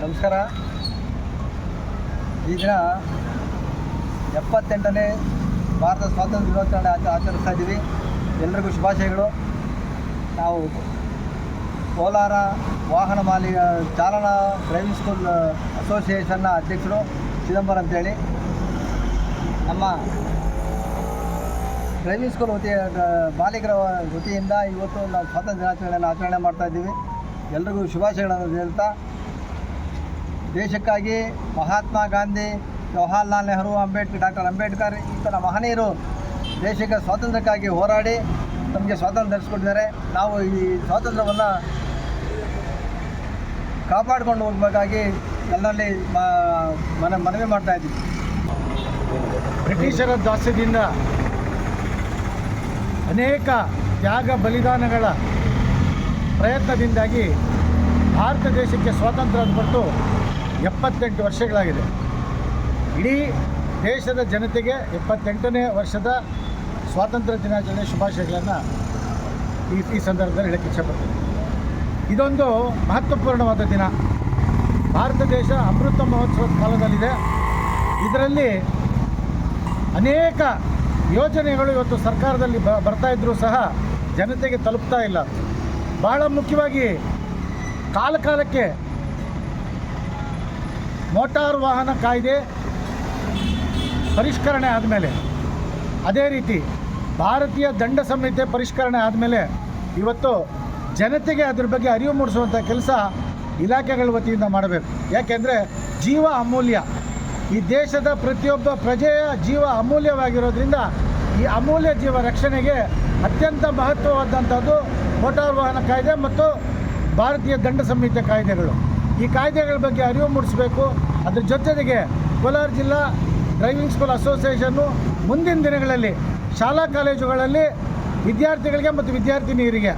ನಮಸ್ಕಾರ. ಈ ದಿನ 78ನೇ ಭಾರತ ಸ್ವಾತಂತ್ರ್ಯ ದಿನಾಚರಣೆ ಆಚರಿಸ್ತಾ ಇದ್ದೀವಿ. ಎಲ್ರಿಗೂ ಶುಭಾಶಯಗಳು. ನಾವು ಕೋಲಾರ ವಾಹನ ಚಾಲನಾ ಡ್ರೈವಿಂಗ್ ಸ್ಕೂಲ್ ಅಸೋಸಿಯೇಷನ್ನ ಅಧ್ಯಕ್ಷರು ಚಿದಂಬರಂ ಅಂತೇಳಿ. ನಮ್ಮ ಡ್ರೈವಿಂಗ್ ಸ್ಕೂಲ್ ಬಾಲಿಕರ ವತಿಯಿಂದ ಇವತ್ತು ನಾವು ಸ್ವಾತಂತ್ರ್ಯ ದಿನಾಚರಣೆಯನ್ನು ಆಚರಣೆ ಮಾಡ್ತಾಯಿದ್ದೀವಿ. ಎಲ್ರಿಗೂ ಶುಭಾಶಯಗಳನ್ನು ಹೇಳ್ತಾ, ದೇಶಕ್ಕಾಗಿ ಮಹಾತ್ಮ ಗಾಂಧಿ, ಜವಾಹರ್ಲಾಲ್ ನೆಹರು, ಡಾಕ್ಟರ್ ಅಂಬೇಡ್ಕರ್ ಈ ಥರ ಮಹನೀಯರು ದೇಶಕ್ಕೆ ಸ್ವಾತಂತ್ರ್ಯಕ್ಕಾಗಿ ಹೋರಾಡಿ ನಮಗೆ ಸ್ವಾತಂತ್ರ್ಯ ಧರಿಸ್ಕೊಟ್ಟಿದ್ದಾರೆ. ನಾವು ಈ ಸ್ವಾತಂತ್ರ್ಯವನ್ನು ಕಾಪಾಡಿಕೊಂಡು ಹೋಗಬೇಕಾಗಿ ಎಲ್ಲರಲ್ಲಿ ಮನವಿ ಮಾಡ್ತಾಯಿದ್ದೀವಿ. ಬ್ರಿಟಿಷರ ದಾಸ್ಯದಿಂದ ಅನೇಕ ತ್ಯಾಗ ಬಲಿದಾನಗಳ ಪ್ರಯತ್ನದಿಂದಾಗಿ ಭಾರತ ದೇಶಕ್ಕೆ ಸ್ವಾತಂತ್ರ್ಯ ಬಂದು 78 ವರ್ಷಗಳಾಗಿದೆ. ಇಡೀ ದೇಶದ ಜನತೆಗೆ 78ನೇ ವರ್ಷದ ಸ್ವಾತಂತ್ರ್ಯ ದಿನಾಚರಣೆ ಶುಭಾಶಯಗಳನ್ನು ಈ ಸಂದರ್ಭದಲ್ಲಿ ಹೇಳಕ್ಕೆ ಇಚ್ಛಪಡ್ತೀನಿ. ಇದೊಂದು ಮಹತ್ವಪೂರ್ಣವಾದ ದಿನ. ಭಾರತ ದೇಶ ಅಮೃತ ಮಹೋತ್ಸವದ ಕಾಲದಲ್ಲಿದೆ. ಇದರಲ್ಲಿ ಅನೇಕ ಯೋಜನೆಗಳು ಇವತ್ತು ಸರ್ಕಾರದಲ್ಲಿ ಬರ್ತಾ ಇದ್ದರೂ ಸಹ ಜನತೆಗೆ ತಲುಪ್ತಾ ಇಲ್ಲ. ಬಹಳ ಮುಖ್ಯವಾಗಿ ಕಾಲಕ್ಕೆ ಮೋಟಾರ್ ವಾಹನ ಕಾಯ್ದೆ ಪರಿಷ್ಕರಣೆ ಆದಮೇಲೆ, ಅದೇ ರೀತಿ ಭಾರತೀಯ ದಂಡ ಸಂಹಿತೆ ಪರಿಷ್ಕರಣೆ ಆದಮೇಲೆ ಇವತ್ತು ಜನತೆಗೆ ಅದ್ರ ಬಗ್ಗೆ ಅರಿವು ಮೂಡಿಸುವಂಥ ಕೆಲಸ ಇಲಾಖೆಗಳ ವತಿಯಿಂದ ಮಾಡಬೇಕು. ಯಾಕೆಂದರೆ ಜೀವ ಅಮೂಲ್ಯ. ಈ ದೇಶದ ಪ್ರತಿಯೊಬ್ಬ ಪ್ರಜೆಯ ಜೀವ ಅಮೂಲ್ಯವಾಗಿರೋದ್ರಿಂದ ಈ ಅಮೂಲ್ಯ ಜೀವ ರಕ್ಷಣೆಗೆ ಅತ್ಯಂತ ಮಹತ್ವವಾದಂಥದ್ದು ಮೋಟಾರ್ ವಾಹನ ಕಾಯ್ದೆ ಮತ್ತು ಭಾರತೀಯ ದಂಡ ಸಂಹಿತೆ ಕಾಯ್ದೆಗಳು. ಈ ಕಾಯ್ದೆಗಳ ಬಗ್ಗೆ ಅರಿವು ಮೂಡಿಸಬೇಕು. ಅದ್ರ ಜೊತೆಗೆ ಕೋಲಾರ ಜಿಲ್ಲಾ ಡ್ರೈವಿಂಗ್ ಸ್ಕೂಲ್ ಅಸೋಸಿಯೇಷನ್ನು ಮುಂದಿನ ದಿನಗಳಲ್ಲಿ ಶಾಲಾ ಕಾಲೇಜುಗಳಲ್ಲಿ ವಿದ್ಯಾರ್ಥಿಗಳಿಗೆ ಮತ್ತು ವಿದ್ಯಾರ್ಥಿನಿಯರಿಗೆ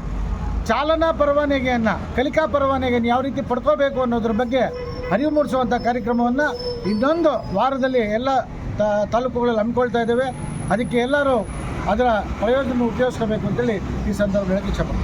ಚಾಲನಾ ಪರವಾನಗಿಯನ್ನು, ಕಲಿಕಾ ಪರವಾನಗಿಯನ್ನು ಯಾವ ರೀತಿ ಪಡ್ಕೋಬೇಕು ಅನ್ನೋದ್ರ ಬಗ್ಗೆ ಅರಿವು ಮೂಡಿಸುವಂಥ ಕಾರ್ಯಕ್ರಮವನ್ನು ಇನ್ನೊಂದು ವಾರದಲ್ಲಿ ಎಲ್ಲ ತಾಲೂಕುಗಳಲ್ಲಿ ಹಮ್ಮಿಕೊಳ್ತಾ ಇದ್ದೇವೆ. ಅದಕ್ಕೆ ಎಲ್ಲರೂ ಅದರ ಪ್ರಯೋಜನ ಉಪಯೋಗಿಸ್ಕೋಬೇಕು ಅಂತೇಳಿ ಈ ಸಂದರ್ಭದಲ್ಲಿ ಇಚ್ಛಪಡ್ತೀನಿ.